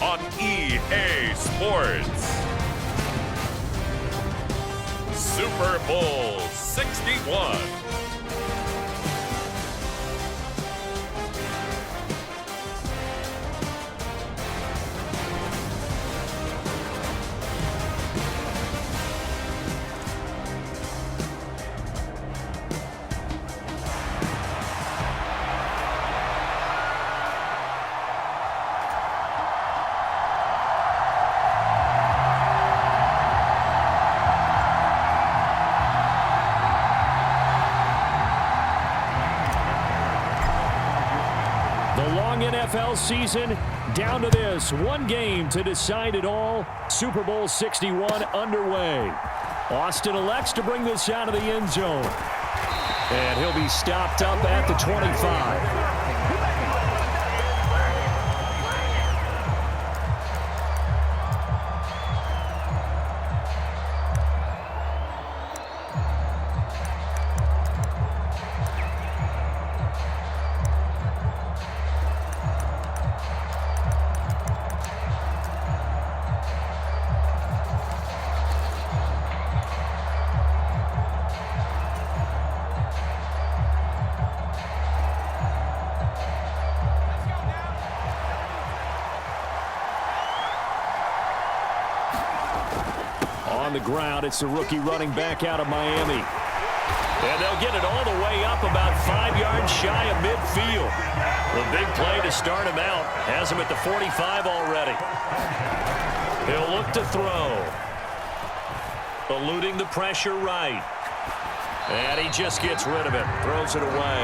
on EA Sports. Super Bowl 61. NFL season down to this. One game to decide it all. Super Bowl 61 underway. Austin elects to bring this out of the end zone. And he'll be stopped up at the 25. On the ground, it's the rookie running back out of Miami. And they'll get it all the way up about 5 yards shy of midfield. The big play to start him out has him at the 45 already. He'll look to throw. Eluding the pressure right. And he just gets rid of it. Throws it away.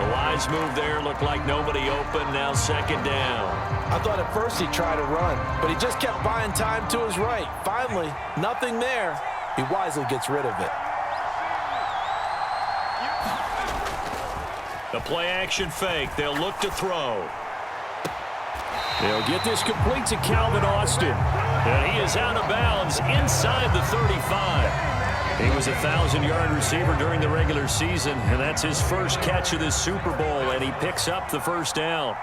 The wise move there. Looked like nobody open. Now second down. I thought at first he'd try to run, but he just kept buying time to his right. Finally, nothing there. He wisely gets rid of it. The play-action fake. They'll look to throw. They'll get this complete to Calvin Austin. And he is out of bounds inside the 35. He was a 1,000-yard receiver during the regular season, and that's his first catch of this Super Bowl, and he picks up the first down.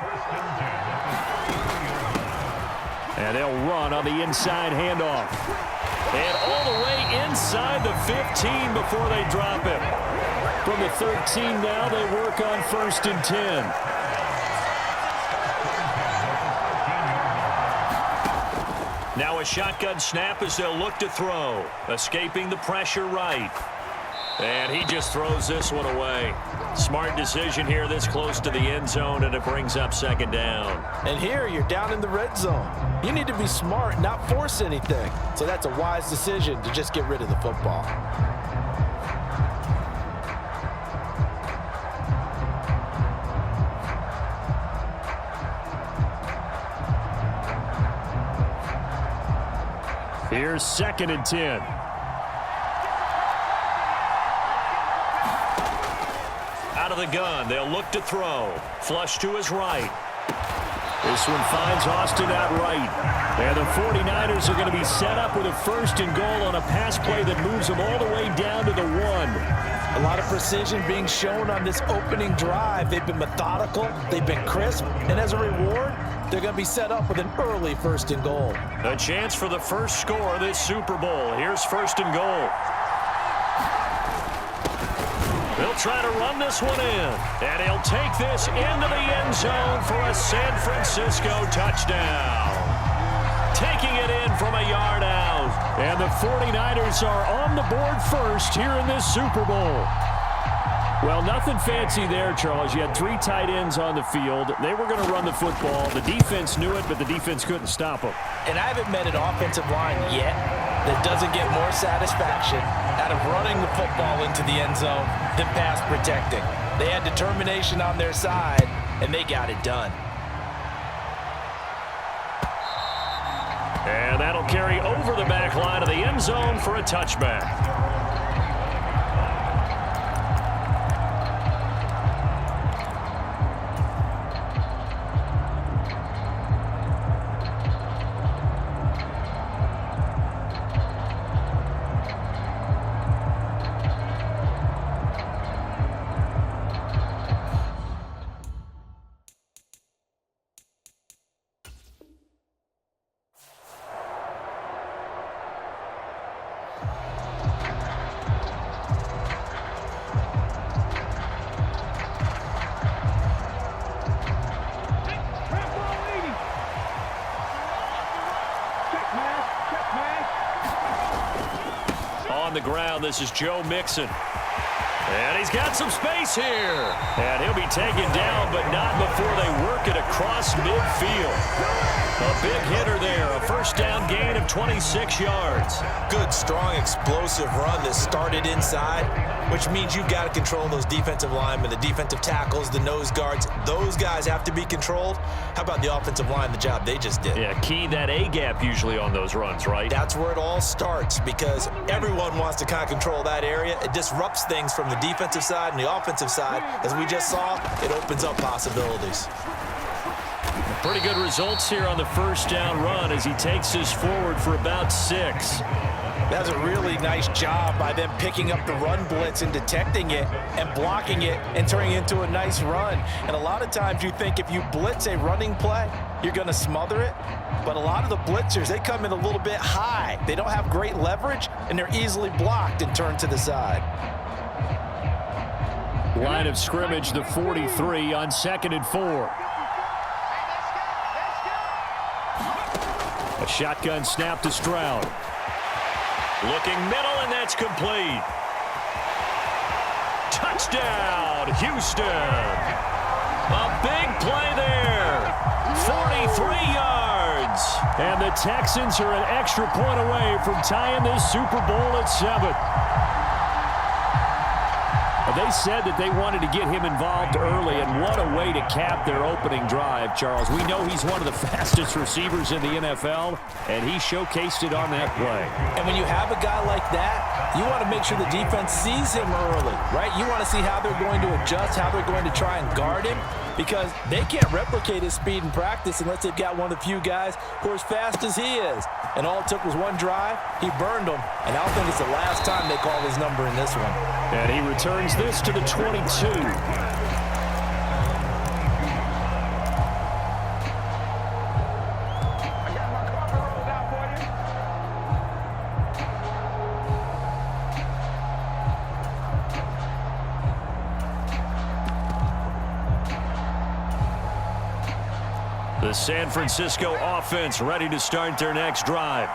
And they'll run on the inside handoff. And all the way inside the 15 before they drop him. From the 13 now, they work on 1st and 10. Now a shotgun snap as they'll look to throw. Escaping the pressure right. And he just throws this one away. Smart decision here this close to the end zone, and it brings up second down. And here you're down in the red zone. You need to be smart, not force anything. So that's a wise decision to just get rid of the football. Here's 2nd and 10. Out of the gun, they'll look to throw. Flush to his right. This one finds Austin out right. And the 49ers are going to be set up with a 1st and goal on a pass play that moves them all the way down to the 1. A lot of precision being shown on this opening drive. They've been methodical, they've been crisp, and as a reward, they're going to be set up with an early 1st and goal. A chance for the first score of this Super Bowl. Here's 1st and goal. They'll try to run this one in. And he'll take this into the end zone for a San Francisco touchdown. Taking it in from a yard out. And the 49ers are on the board first here in this Super Bowl. Well, nothing fancy there, Charles. You had 3 tight ends on the field. They were going to run the football. The defense knew it, but the defense couldn't stop them. And I haven't met an offensive line yet that doesn't get more satisfaction out of running the football into the end zone than pass protecting. They had determination on their side, and they got it done. And that'll carry over the back line of the end zone for a touchback. on the ground. This is Joe Mixon. And he's got some space here. And he'll be taken down, but not before they work it across midfield. A big hitter there. A first down gain of 26 yards. Good, strong, explosive run that started inside, which means you've got to control those defensive linemen, the defensive tackles, the nose guards. Those guys have to be controlled. How about the offensive line, the job they just did? Yeah, key that A-gap usually on those runs, right? That's where it all starts because everyone wants to kind of control that area. It disrupts things from the defensive side and the offensive side. As we just saw, it opens up possibilities. Pretty good results here on the first down run as he takes us forward for about 6. That's a really nice job by them picking up the run blitz and detecting it and blocking it and turning it into a nice run. And a lot of times you think if you blitz a running play, you're going to smother it. But a lot of the blitzers, they come in a little bit high. They don't have great leverage, and they're easily blocked and turned to the side. Line of scrimmage, the 43 on 2nd and 4. A shotgun snap to Stroud. Looking middle, and that's complete. Touchdown, Houston. A big play there. 43 yards. And the Texans are an extra point away from tying this Super Bowl at 7. They said that they wanted to get him involved early, and what a way to cap their opening drive, Charles. We know he's one of the fastest receivers in the NFL, and he showcased it on that play. And when you have a guy like that, you want to make sure the defense sees him early, right? You want to see how they're going to adjust, how they're going to try and guard him, because they can't replicate his speed in practice unless they've got one of the few guys who are as fast as he is. And all it took was one drive. He burned them, and I don't think it's the last time they call his number in this one. And he returns this to the 22. The San Francisco offense ready to start their next drive.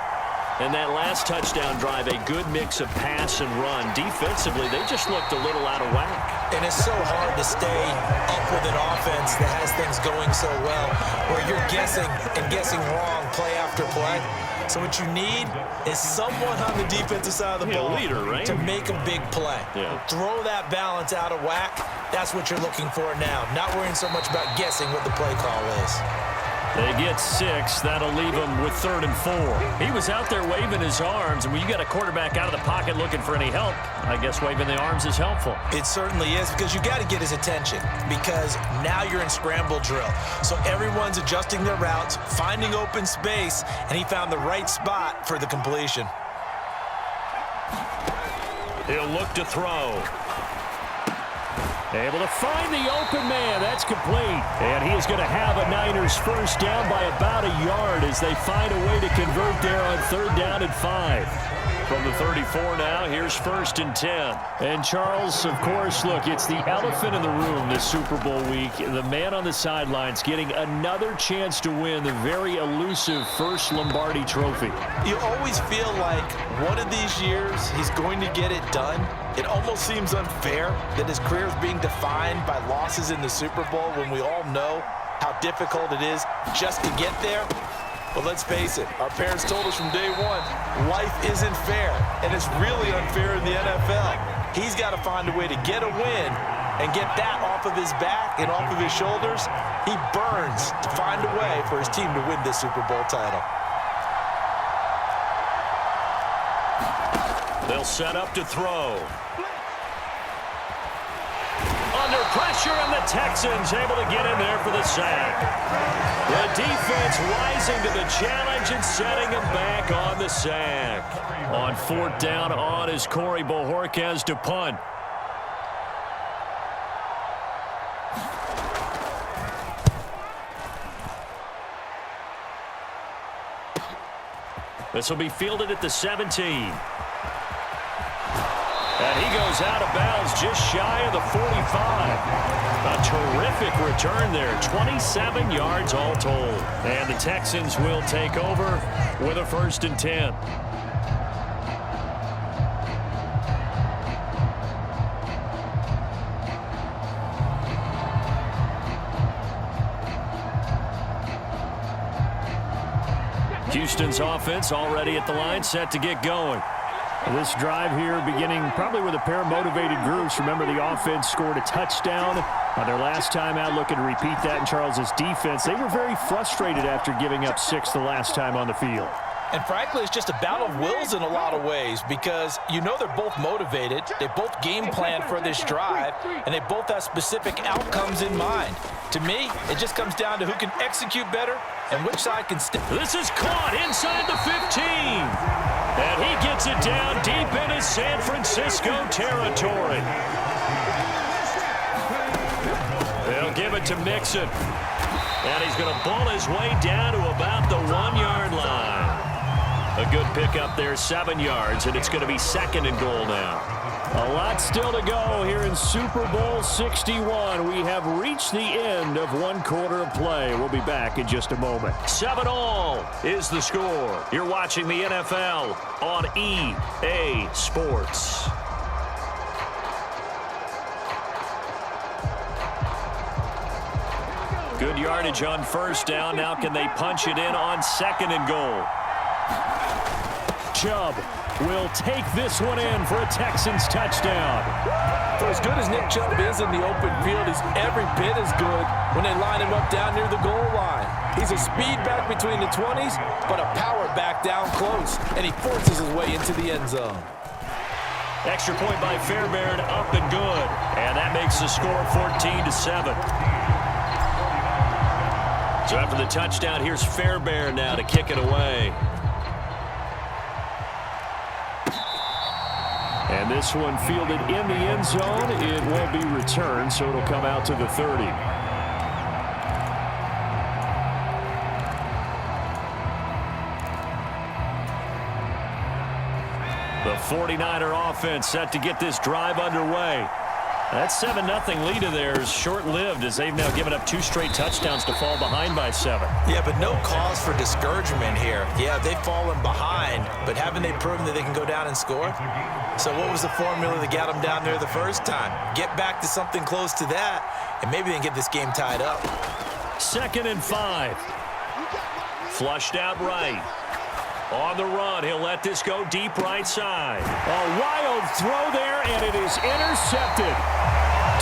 And that last touchdown drive, a good mix of pass and run. Defensively, they just looked a little out of whack. And it's so hard to stay up with an offense that has things going so well, where you're guessing and guessing wrong play after play. So what you need is someone on the defensive side of the ball leader, right? to make a big play. Yeah. Throw that balance out of whack. That's what you're looking for now. Not worrying so much about guessing what the play call is. They get 6. That'll leave them with 3rd and 4. He was out there waving his arms, and when you got a quarterback out of the pocket looking for any help, I guess waving the arms is helpful. It certainly is, because you got to get his attention, because now you're in scramble drill. So everyone's adjusting their routes, finding open space, and he found the right spot for the completion. He'll look to throw. Able to find the open man. That's complete. And he is going to have a Niners first down by about a yard as they find a way to convert there on 3rd down and 5. From the 34 now, here's 1st and 10. And Charles, of course, look, it's the elephant in the room this Super Bowl week. The man on the sidelines getting another chance to win the very elusive first Lombardi trophy. You always feel like one of these years he's going to get it done. It almost seems unfair that his career is being defined by losses in the Super Bowl when we all know how difficult it is just to get there. But let's face it, our parents told us from day one, life isn't fair, and it's really unfair in the NFL. He's got to find a way to get a win and get that off of his back and off of his shoulders. He burns to find a way for his team to win this Super Bowl title. They'll set up to throw. Under pressure, and the Texans able to get in there for the sack. The defense rising to the challenge and setting him back on the sack. On 4th down on is Corey Bojorquez to punt. This will be fielded at the 17. And he goes out of bounds just shy of the 45. A terrific return there. 27 yards all told. And the Texans will take over with a 1st and 10. Houston's offense already at the line, set to get going. This drive here beginning probably with a pair of motivated groups. Remember, the offense scored a touchdown on their last time out, looking to repeat that in Charles's defense. They were very frustrated after giving up 6 the last time on the field. And frankly, it's just a battle of wills in a lot of ways because you know they're both motivated, they both game plan for this drive, and they both have specific outcomes in mind. To me, it just comes down to who can execute better and which side can step. This is caught inside the 15. And he gets it down deep into San Francisco territory. They'll give it to Mixon. And he's going to ball his way down to about the 1-yard line. A good pickup there, 7 yards, and it's going to be 2nd and goal now. A lot still to go here in Super Bowl 61. We have reached the end of 1 quarter of play. We'll be back in just a moment. 7-all is the score. You're watching the NFL on EA Sports. Good yardage on 1st down. Now can they punch it in on 2nd and goal? Chubb will take this one in for a Texans touchdown. For as good as Nick Chubb is in the open field, he's every bit as good when they line him up down near the goal line. He's a speed back between the 20s, but a power back down close, and he forces his way into the end zone. Extra point by Fairbairn, up and good. And that makes the score 14-7. So after the touchdown, here's Fairbairn now to kick it away. And this one fielded in the end zone. It will be returned, so it'll come out to the 30. The 49er offense set to get this drive underway. That 7-0 lead of theirs short-lived as they've now given up 2 straight touchdowns to fall behind by 7. Yeah, but no cause for discouragement here. Yeah, they've fallen behind, but haven't they proven that they can go down and score? So what was the formula that got them down there the first time? Get back to something close to that, and maybe they can get this game tied up. 2nd and 5. Flushed out right. On the run, he'll let this go deep right side. A wild throw there, and it is intercepted.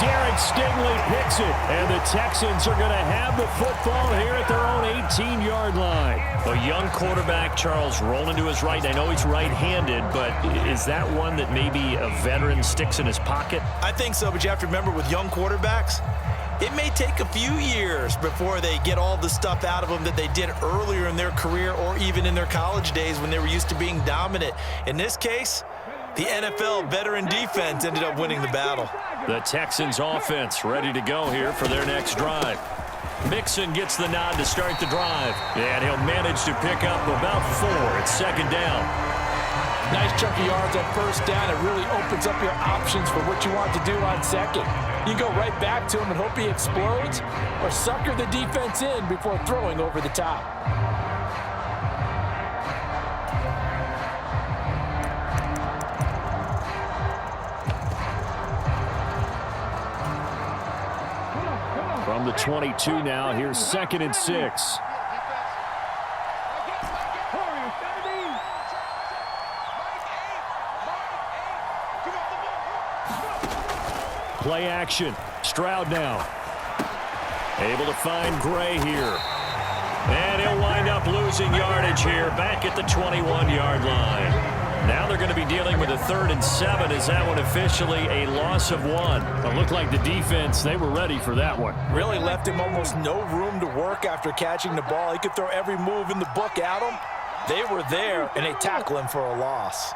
Derek Stingley picks it, and the Texans are going to have the football here at their own 18-yard line. A young quarterback, Charles, rolling to his right. I know he's right-handed, but is that one that maybe a veteran sticks in his pocket? I think so, but you have to remember with young quarterbacks, it may take a few years before they get all the stuff out of them that they did earlier in their career or even in their college days when they were used to being dominant. In this case, the NFL veteran defense ended up winning the battle. The Texans offense ready to go here for their next drive. Mixon gets the nod to start the drive, and he'll manage to pick up about 4 at 2nd down. Nice chunk of yards on 1st down. It really opens up your options for what you want to do on 2nd. You can go right back to him and hope he explodes, or sucker the defense in before throwing over the top. From the 22 now, here's 2nd and 6. Play action. Stroud now. Able to find Gray here. And he'll wind up losing yardage here back at the 21-yard line. Now they're going to be dealing with a 3rd and 7. Is that one officially a loss of 1? It looked like the defense, they were ready for that one. Really left him almost no room to work after catching the ball. He could throw every move in the book at him. They were there, and they tackle him for a loss.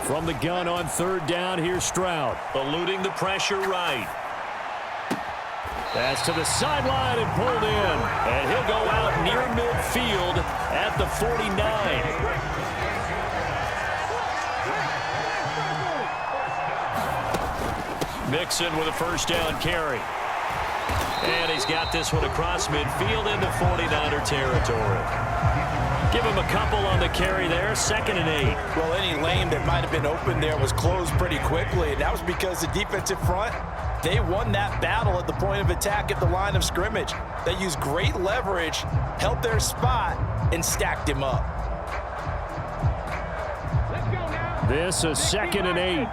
From the gun on 3rd down, here's Stroud. Eluding the pressure right. That's to the sideline and pulled in. And he'll go out near midfield at the 49. Mixon with a 1st down carry. And he's got this one across midfield into 49er territory. Give him a couple on the carry there, 2nd and 8. Well, any lane that might have been open there was closed pretty quickly, and that was because the defensive front They won that battle at the point of attack at the line of scrimmage. They used great leverage, held their spot, and stacked him up. This is 2nd and 8.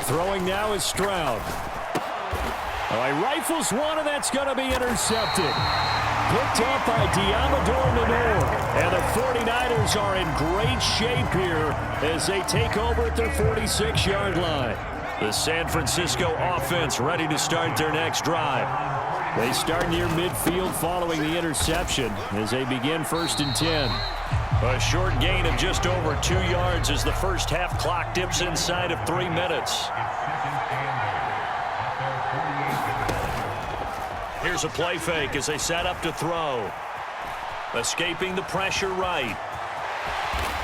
Throwing now is Stroud. All right, rifles one, and that's going to be intercepted. Picked up by Diamador Minor. And the 49ers are in great shape here as they take over at their 46-yard line. The San Francisco offense ready to start their next drive. They start near midfield following the interception as they begin 1st and 10. A short gain of just over 2 yards as the first half clock dips inside of 3 minutes. Here's a play fake as they set up to throw. Escaping the pressure right.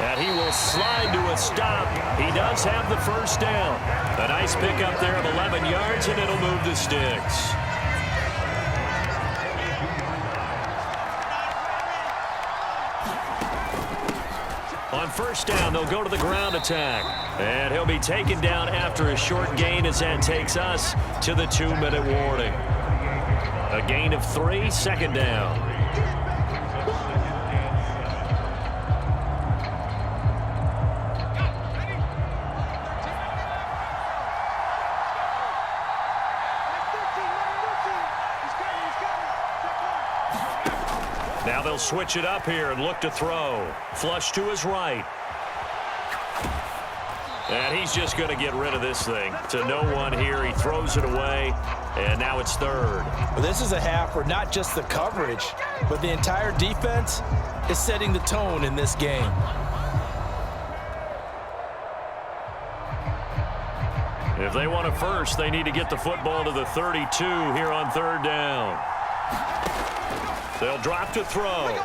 And he will slide to a stop. He does have the first down. A nice pickup there of 11 yards, and it'll move the sticks. On first down, they'll go to the ground attack. And he'll be taken down after a short gain as that takes us to the 2-minute warning. A gain of 3, 2nd down. Now they'll switch it up here and look to throw. Flush to his right. And he's just going to get rid of this thing. To no one here. He throws it away. And now it's 3rd. Well, this is a half where not just the coverage, but the entire defense is setting the tone in this game. If they want a first, they need to get the football to the 32 here on 3rd down. They'll drop to throw.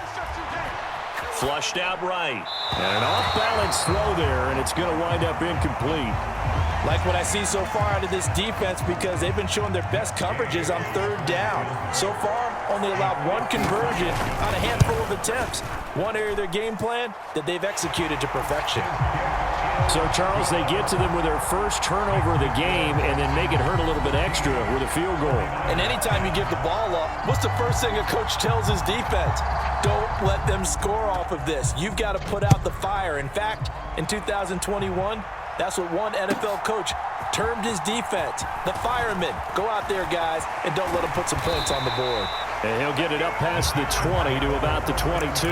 Flushed out right. And an off-balance throw there, and it's going to wind up incomplete. Like what I see so far out of this defense because they've been showing their best coverages on 3rd down. So far, only allowed 1 conversion on a handful of attempts. One area of their game plan that they've executed to perfection. So, Charles, they get to them with their first turnover of the game and then make it hurt a little bit extra with a field goal. And anytime you give the ball up, what's the first thing a coach tells his defense? Don't let them score off of this. You've got to put out the fire. In fact, in 2021, that's what one NFL coach termed his defense, the firemen. Go out there, guys, and don't let them put some points on the board. And he'll get it up past the 20 to about the 22.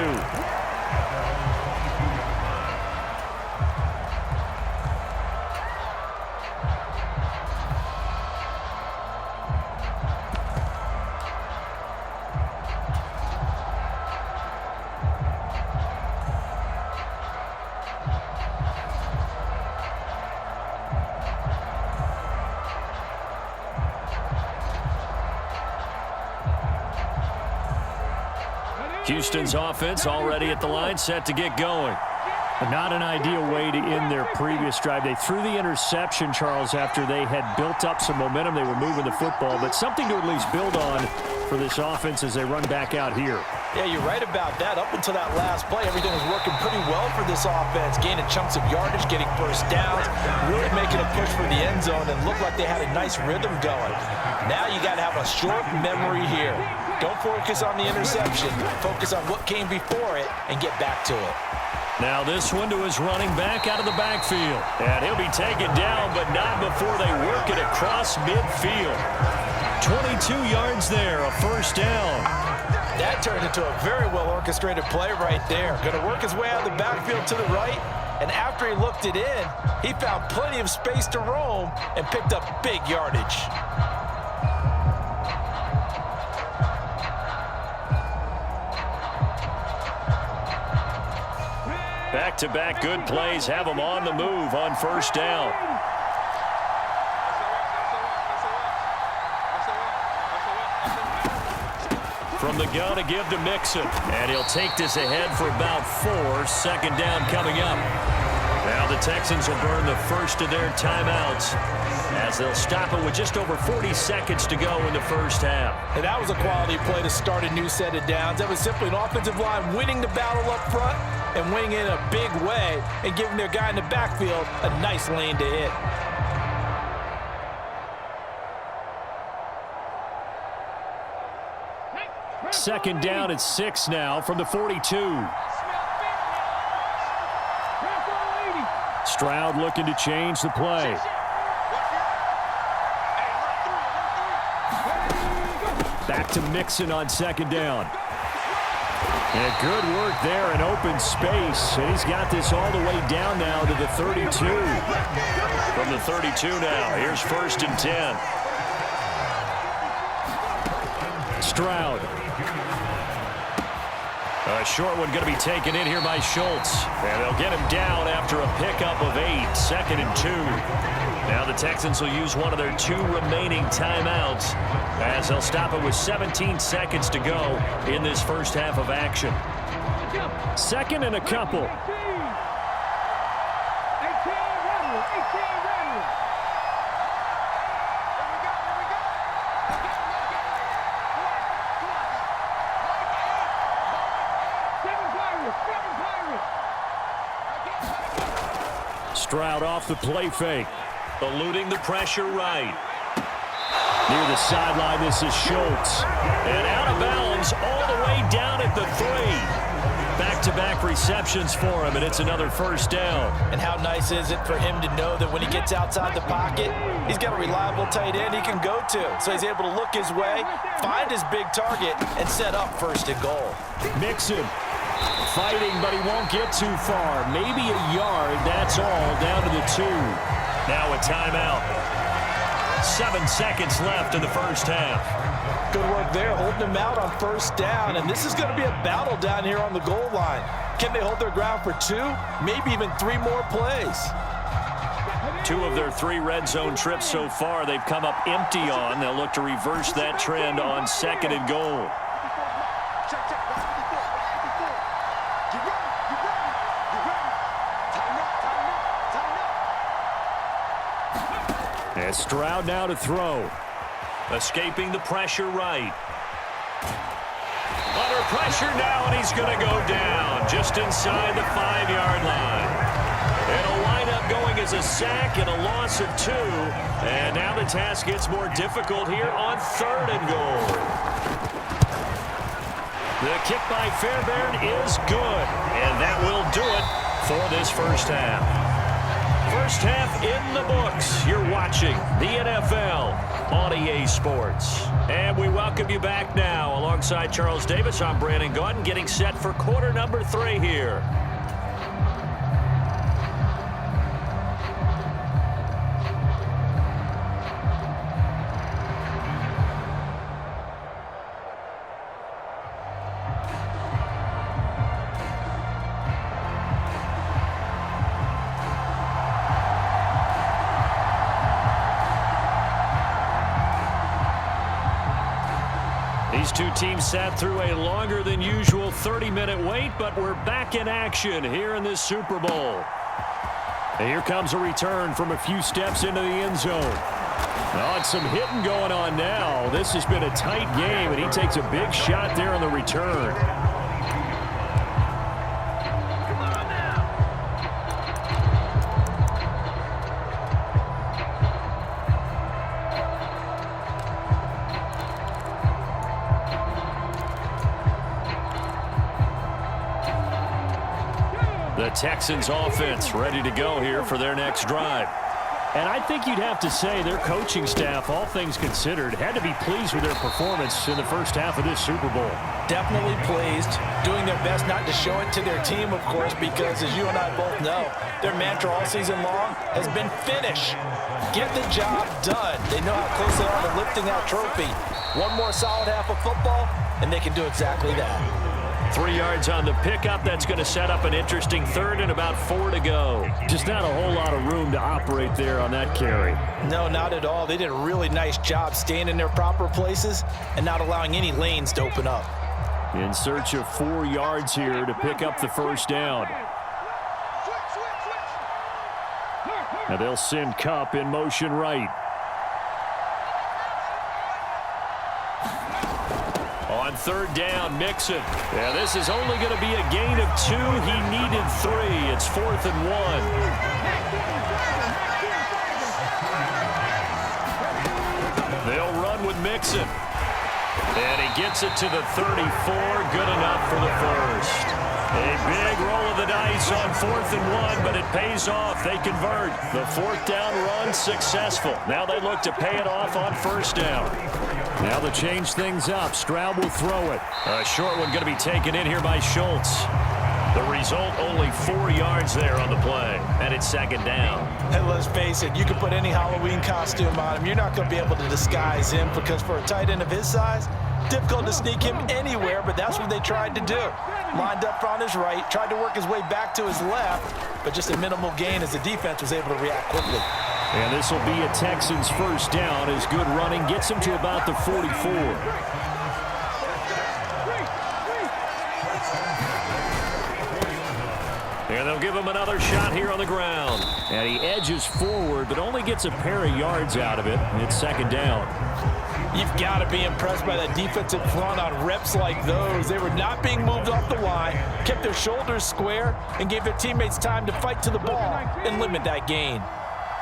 Houston's offense already at the line, set to get going. Not an ideal way to end their previous drive. They threw the interception, Charles, after they had built up some momentum. They were moving the football, but something to at least build on for this offense as they run back out here. Yeah, you're right about that. Up until that last play, everything was working pretty well for this offense. Gaining chunks of yardage, getting first downs, really making a push for the end zone, and looked like they had a nice rhythm going. Now you got to have a short memory here. Don't focus on the interception. Focus on what came before it and get back to it. Now this one to his running back out of the backfield. And he'll be taken down, but not before they work it across midfield. 22 yards there, a first down. That turned into a very well-orchestrated play right there. Going to work his way out of the backfield to the right, and after he looked it in, he found plenty of space to roam and picked up big yardage. Back-to-back good plays have them on the move on first down. From the gun to give to Mixon. And he'll take this ahead for about 4. Second down coming up. Now the Texans will burn the first of their timeouts as they'll stop it with just over 40 seconds to go in the first half. And that was a quality play to start a new set of downs. That was simply an offensive line winning the battle up front and winning it in a big way and giving their guy in the backfield a nice lane to hit. Second down at 6 now from the 42. Stroud looking to change the play. Back to Mixon on second down. And good work there in open space. And he's got this all the way down now to the 32. From the 32 now, here's 1st and 10. Stroud. A short one going to be taken in here by Schultz. And they'll get him down after a pickup of 8, 2nd and 2. Now the Texans will use one of their 2 remaining timeouts as they'll stop it with 17 seconds to go in this first half of action. 2nd and a couple. Stroud off the play fake. Eluding the pressure right. Near the sideline, this is Schultz. And out of bounds all the way down at the 3. Back-to-back receptions for him, and it's another first down. And how nice is it for him to know that when he gets outside the pocket, he's got a reliable tight end he can go to. So he's able to look his way, find his big target, and set up 1st and goal. Mixon fighting, but he won't get too far. Maybe a yard, that's all, down to the 2. Now a timeout. 7 seconds left in the first half. Good work there, holding him out on 1st down. And this is going to be a battle down here on the goal line. Can they hold their ground for 2, maybe even 3 more plays? 2 of their 3 red zone trips so far they've come up empty on. They'll look to reverse that trend on 2nd and goal. And Stroud now to throw. Escaping the pressure right. Under pressure now, and he's going to go down just inside the 5-yard line. It'll wind up going as a sack and a loss of 2. And now the task gets more difficult here on 3rd and goal. The kick by Fairbairn is good, and that will do it for this first half. First half in the books. You're watching the NFL on EA Sports. And we welcome you back now. Alongside Charles Davis, I'm Brandon Gaudin, getting set for quarter number 3 here. These 2 teams sat through a longer than usual 30-minute wait, but we're back in action here in this Super Bowl. And here comes a return from a few steps into the end zone. Oh, and some hitting going on now. This has been a tight game, and he takes a big shot there on the return. The Texans offense ready to go here for their next drive. And I think you'd have to say their coaching staff, all things considered, had to be pleased with their performance in the first half of this Super Bowl. Definitely pleased, doing their best not to show it to their team, of course, because as you and I both know, their mantra all season long has been finish. Get the job done. They know how close they are to lifting that trophy. One more solid half of football, and they can do exactly that. 3 yards on the pickup. That's going to set up an interesting 3rd and about 4 to go. Just not a whole lot of room to operate there on that carry. No, not at all. They did a really nice job staying in their proper places and not allowing any lanes to open up. In search of 4 yards here to pick up the first down. Now they'll send Cup in motion right. On third down, Mixon. Yeah, this is only going to be a gain of 2. He needed 3. It's 4th and 1. They'll run with Mixon. And he gets it to the 34. Good enough for the first. A big roll of the dice on 4th and 1, but it pays off. They convert. The 4th down run successful. Now they look to pay it off on 1st down. Now to change things up, Stroud will throw it. A short one going to be taken in here by Schultz. The result, only 4 yards there on the play, and it's 2nd down. And let's face it, you can put any Halloween costume on him. You're not going to be able to disguise him because for a tight end of his size, difficult to sneak him anywhere, but that's what they tried to do. Lined up on his right, tried to work his way back to his left, but just a minimal gain as the defense was able to react quickly. And this will be a Texans 1st down as good running gets him to about the 44. And they'll give him another shot here on the ground. And he edges forward, but only gets a pair of yards out of it. It's 2nd down. You've got to be impressed by that defensive front on reps like those. They were not being moved off the line, kept their shoulders square, and gave their teammates time to fight to the ball and limit that gain.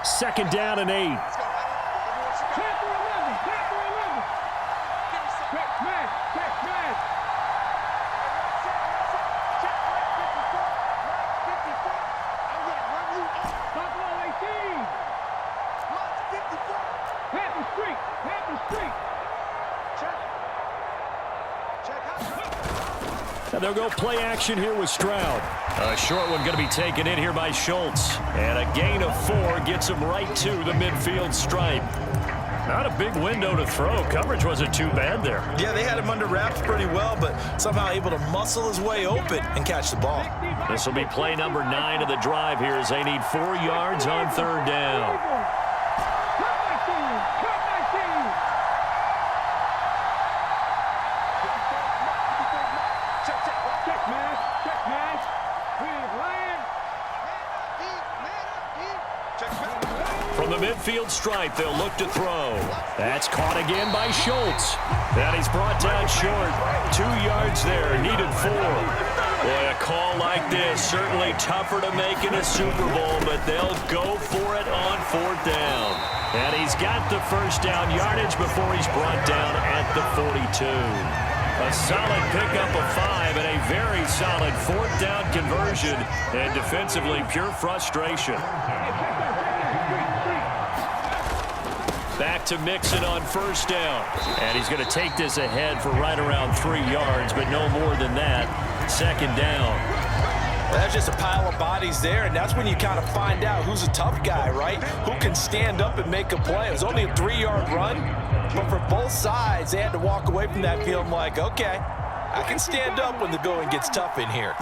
2nd down and 8. Now they'll go play action here with Stroud. A short one going to be taken in here by Schultz. And a gain of 4 gets him right to the midfield stripe. Not a big window to throw. Coverage wasn't too bad there. Yeah, they had him under wraps pretty well, but somehow able to muscle his way open and catch the ball. This will be play number 9 of the drive here as they need 4 yards on 3rd down. From the midfield stripe, they'll look to throw. That's caught again by Schultz. And he's brought down short. 2 yards there, needed 4. Boy, a call like this, certainly tougher to make in a Super Bowl, but they'll go for it on 4th down. And he's got the 1st down yardage before he's brought down at the 42. A solid pickup of 5 and a very solid 4th down conversion. And defensively, pure frustration. Back to Mixon on 1st down. And he's going to take this ahead for right around 3 yards, but no more than that. 2nd down. That's just a pile of bodies there, and that's when you kind of find out who's a tough guy, right? Who can stand up and make a play. It was only a 3-yard run, but for both sides, they had to walk away from that feeling like, okay, I can stand up when the going gets tough in here.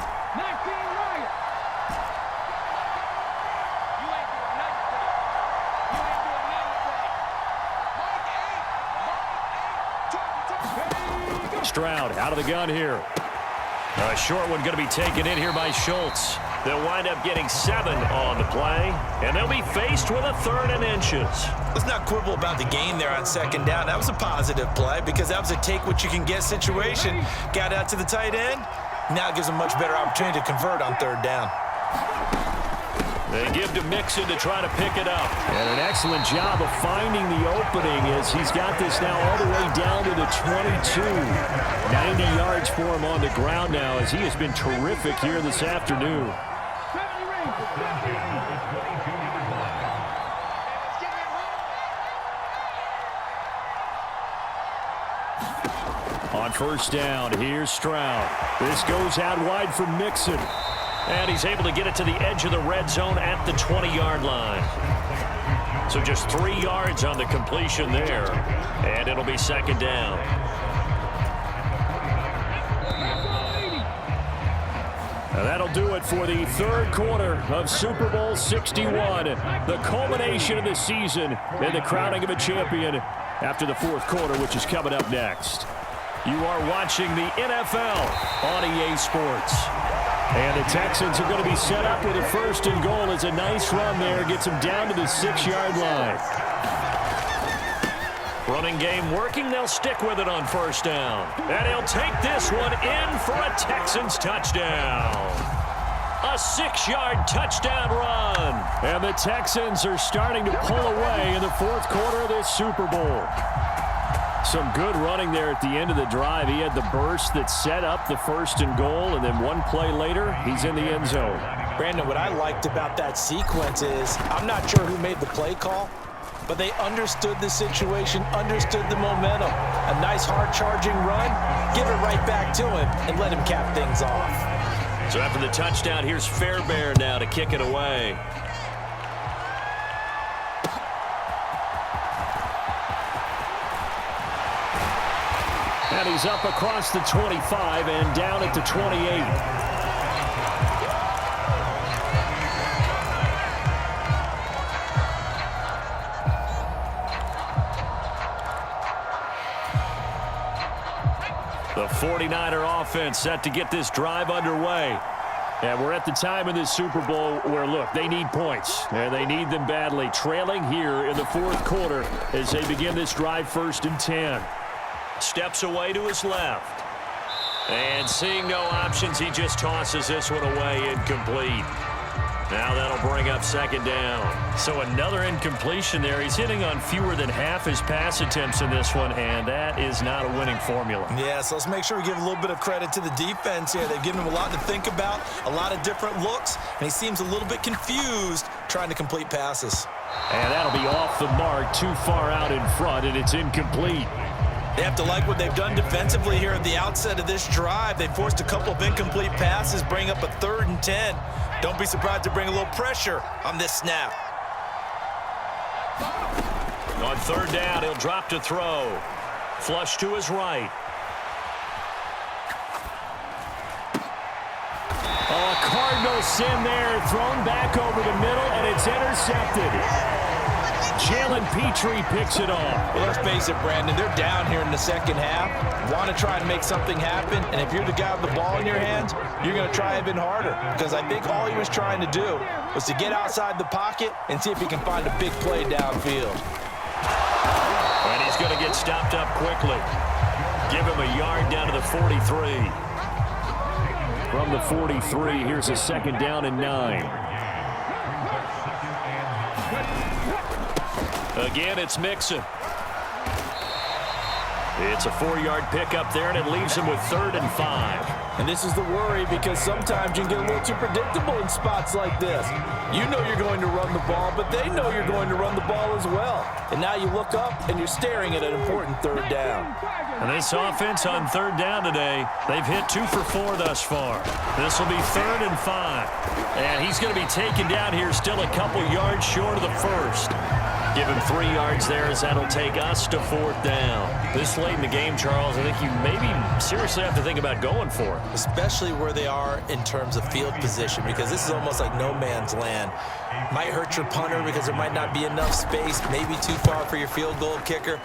Stroud out of the gun here. A short one going to be taken in here by Schultz. They'll wind up getting 7 on the play, and they'll be faced with a 3rd and inches. Let's not quibble about the gain there on 2nd down. That was a positive play because that was a take-what-you-can-get situation. Got out to the tight end. Now it gives them a much better opportunity to convert on 3rd down. They give to Mixon to try to pick it up. And an excellent job of finding the opening as he's got this now all the way down to the 22. 90 yards for him on the ground now as he has been terrific here this afternoon. On 1st down, here's Stroud. This goes out wide for Mixon. And he's able to get it to the edge of the red zone at the 20-yard line. So just 3 yards on the completion there. And it'll be 2nd down. Now that'll do it for the 3rd quarter of Super Bowl 61. The culmination of the season and the crowning of a champion after the 4th quarter, which is coming up next. You are watching the NFL on EA Sports. And the Texans are going to be set up with a 1st and goal. It's a nice run there. Gets them down to the 6-yard line. Running game working. They'll stick with it on 1st down. And he'll take this one in for a Texans touchdown. A 6-yard touchdown run. And the Texans are starting to pull away in the 4th quarter of this Super Bowl. Some good running there at the end of the drive. He had the burst that set up the 1st and goal, and then one play later, he's in the end zone. Brandon, what I liked about that sequence is I'm not sure who made the play call, but they understood the situation, understood the momentum. A nice hard-charging run, give it right back to him, and let him cap things off. So after the touchdown, here's Fairbairn now to kick it away. And he's up across the 25 and down at the 28. The 49er offense set to get this drive underway. And we're at the time in this Super Bowl where, look, they need points. And they need them badly. Trailing here in the 4th quarter as they begin this drive 1st and 10. Steps away to his left. And seeing no options, he just tosses this one away, incomplete. Now that'll bring up 2nd down. So another incompletion there. He's hitting on fewer than half his pass attempts in this one, and that is not a winning formula. Yeah, so let's make sure we give a little bit of credit to the defense here. They've given him a lot to think about, a lot of different looks, and he seems a little bit confused trying to complete passes. And that'll be off the mark, too far out in front, and it's incomplete. They have to like what they've done defensively here at the outset of this drive. They forced a couple of incomplete passes, bring up a 3rd and 10. Don't be surprised to bring a little pressure on this snap. On 3rd down, he'll drop to throw. Flush to his right. Oh, a Cardinal sin there, thrown back over the middle, and it's intercepted. Jalen Petrie picks it off. Well, let's face it, Brandon, they're down here in the 2nd half. Want to try and make something happen, and if you're the guy with the ball in your hands, you're going to try even harder, because I think all he was trying to do was to get outside the pocket and see if he can find a big play downfield. And he's going to get stopped up quickly. Give him a yard down to the 43. From the 43, here's a 2nd down and 9. Again, it's Mixon. It's a 4-yard pickup there, and it leaves him with 3rd and 5. And this is the worry, because sometimes you can get a little too predictable in spots like this. You know you're going to run the ball, but they know you're going to run the ball as well. And now you look up, and you're staring at an important 3rd down. And this offense on 3rd down today, they've hit 2 for 4 thus far. This will be 3rd and 5. And he's going to be taken down here still a couple yards short of the 1st. Give him 3 yards there as that'll take us to 4th down. This late in the game, Charles, I think you maybe seriously have to think about going for it. Especially where they are in terms of field position, because this is almost like no man's land. Might hurt your punter because there might not be enough space, maybe too far for your field goal kicker.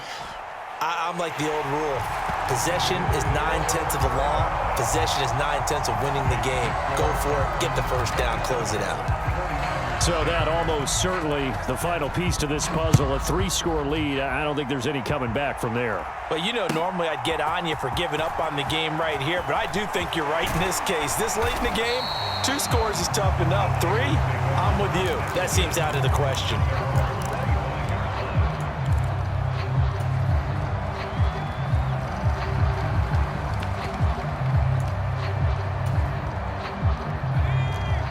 I'm like the old rule. Possession is 9/10 of the law. Possession is 9/10 of winning the game. Go for it, get the 1st down, close it out. So that almost certainly the final piece to this puzzle, a 3-score lead. I don't think there's any coming back from there. Well, you know, normally I'd get on you for giving up on the game right here, but I do think you're right in this case. This late in the game, 2 scores is tough enough. 3, I'm with you. That seems out of the question.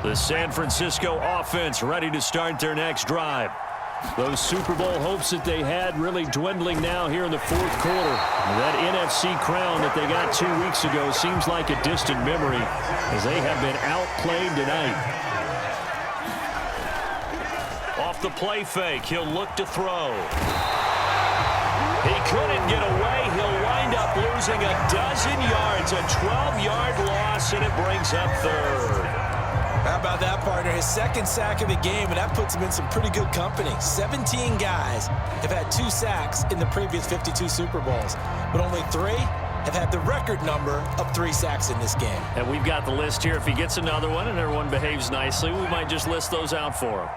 The San Francisco offense ready to start their next drive. Those Super Bowl hopes that they had really dwindling now here in the 4th quarter. That NFC crown that they got 2 weeks ago seems like a distant memory as they have been outplayed tonight. Off the play fake, he'll look to throw. He couldn't get away. He'll wind up losing a dozen yards, a 12-yard loss, and it brings up 3rd. How about that, partner? His 2nd sack of the game, and that puts him in some pretty good company. 17 guys have had 2 sacks in the previous 52 Super Bowls, but only 3 have had the record number of 3 sacks in this game. And we've got the list here. If he gets another one and everyone behaves nicely, we might just list those out for him.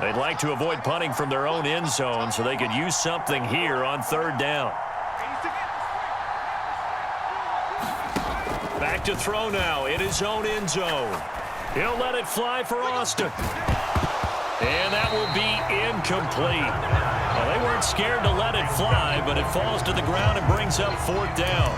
They'd like to avoid punting from their own end zone so they could use something here on 3rd down. Back to throw now in his own end zone. He'll let it fly for Austin. And that will be incomplete. Well, they weren't scared to let it fly, but it falls to the ground and brings up 4th down.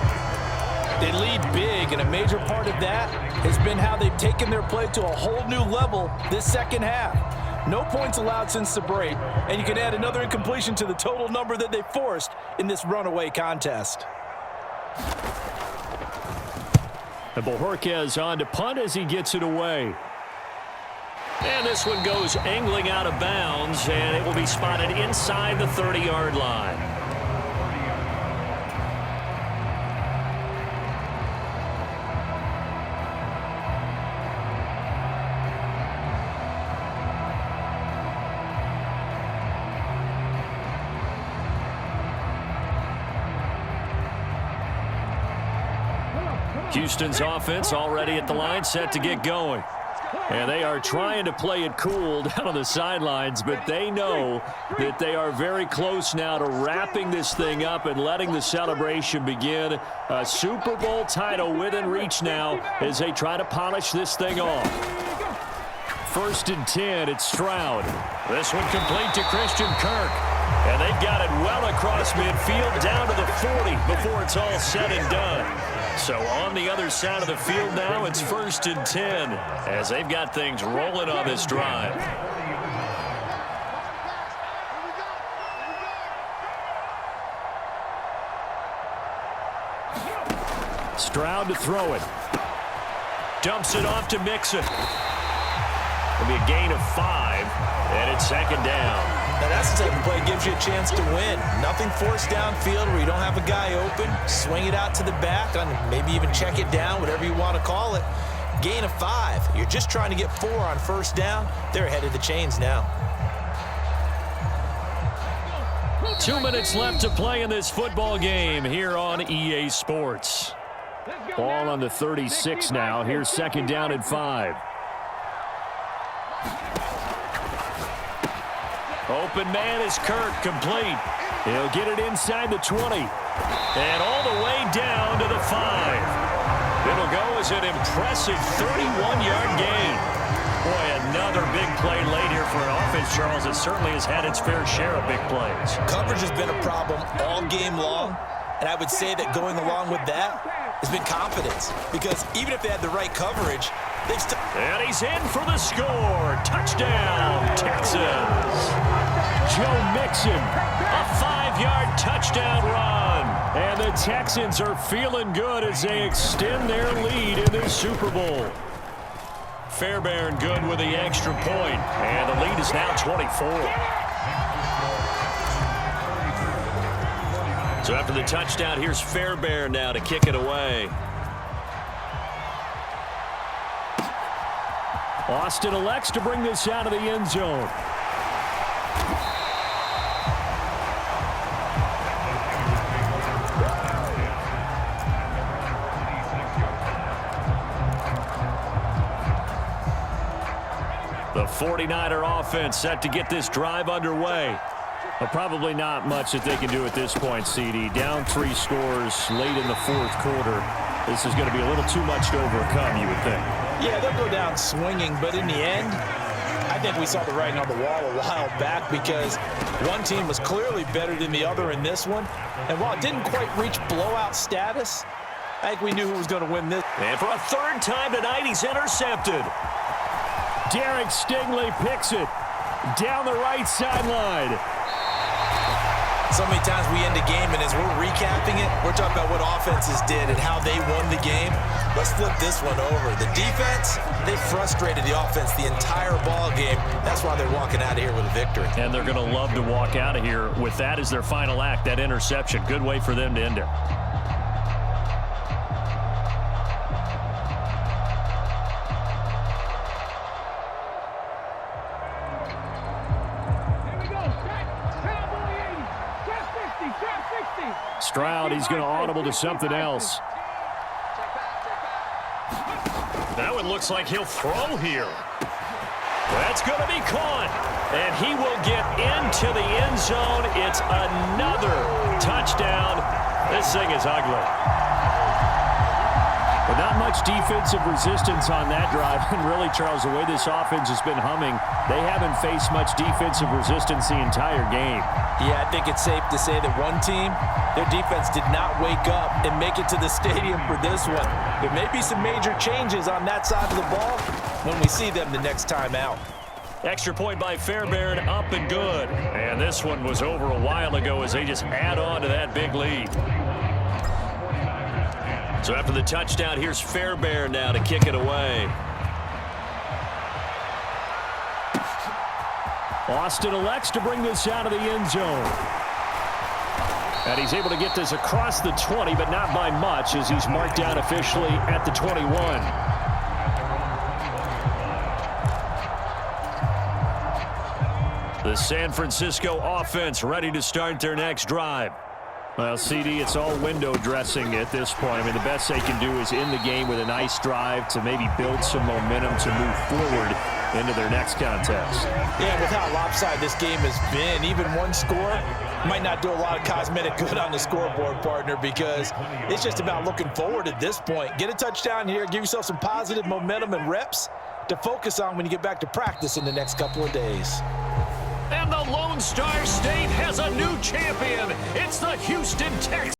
They lead big, and a major part of that has been how they've taken their play to a whole new level this second half. No points allowed since the break, and you can add another incompletion to the total number that they forced in this runaway contest. And Bojorquez on to punt as he gets it away. And this one goes angling out of bounds, and it will be spotted inside the 30-yard line. Houston's offense already at the line, set to get going. And they are trying to play it cool down on the sidelines, but they know that they are very close now to wrapping this thing up and letting the celebration begin. A Super Bowl title within reach now as they try to polish this thing off. 1st and 10, it's Stroud. This one complete to Christian Kirk. And they've got it well across midfield down to the 40 before it's all said and done. So on the other side of the field now, it's 1st and 10 as they've got things rolling on this drive. Stroud to throw it. Dumps it off to Mixon. It'll be a gain of 5, and it's 2nd down. Now that's the type of play that gives you a chance to win. Nothing forced downfield where you don't have a guy open. Swing it out to the back, and maybe even check it down, whatever you want to call it. Gain of 5. You're just trying to get 4 on 1st down. They're ahead of the chains now. 2 minutes left to play in this football game here on EA Sports. Ball on the 36 now. Here's 2nd down and 5. Open man is Kirk, complete. He'll get it inside the 20. And all the way down to the 5. It'll go as an impressive 31-yard gain. Boy, another big play late here for an offense, Charles, that certainly has had its fair share of big plays. Coverage has been a problem all game long, and I would say that going along with that has been confidence. Because even if they had the right coverage, they've still... And he's in for the score. Touchdown, Texans. Joe Mixon. A 5-yard touchdown run. And the Texans are feeling good as they extend their lead in this Super Bowl. Fairbairn good with the extra point. And the lead is now 24. So after the touchdown, here's Fairbairn now to kick it away. Austin elects to bring this out of the end zone. The 49er offense set to get this drive underway. Well, probably not much that they can do at this point, CD. Down 3 scores late in the 4th quarter. This is going to be a little too much to overcome, you would think. Yeah, they'll go down swinging, but in the end, I think we saw the writing on the wall a while back because one team was clearly better than the other in this one. And while it didn't quite reach blowout status, I think we knew who was going to win this. And for a 3rd time tonight, he's intercepted. Derek Stingley picks it down the right sideline. So many times we end a game, and as we're recapping it, we're talking about what offenses did and how they won the game. Let's flip this one over. The defense, they frustrated the offense the entire ball game. That's why they're walking out of here with a victory. And they're going to love to walk out of here with that as their final act, that interception. Good way for them to end it. Stroud, he's going to audible to something else. That one looks like he'll throw here. That's going to be caught. And he will get into the end zone. It's another touchdown. This thing is ugly. But not much defensive resistance on that drive. And really, Charles, the way this offense has been humming, they haven't faced much defensive resistance the entire game. Yeah, I think it's safe to say that one team, their defense did not wake up and make it to the stadium for this one. There may be some major changes on that side of the ball when we see them the next time out. Extra point by Fairbairn, up and good. And this one was over a while ago as they just add on to that big lead. So after the touchdown, here's Fairbairn now to kick it away. Austin elects to bring this out of the end zone. And he's able to get this across the 20, but not by much as he's marked down officially at the 21. The San Francisco offense ready to start their next drive. Well, CD, it's all window dressing at this point. I mean, the best they can do is end the game with a nice drive to maybe build some momentum to move forward into their next contest. Yeah, with how lopsided this game has been, even one score might not do a lot of cosmetic good on the scoreboard, partner, because it's just about looking forward at this point. Get a touchdown here, give yourself some positive momentum and reps to focus on when you get back to practice in the next couple of days. And the Lone Star State has a new champion. It's the Houston Texans.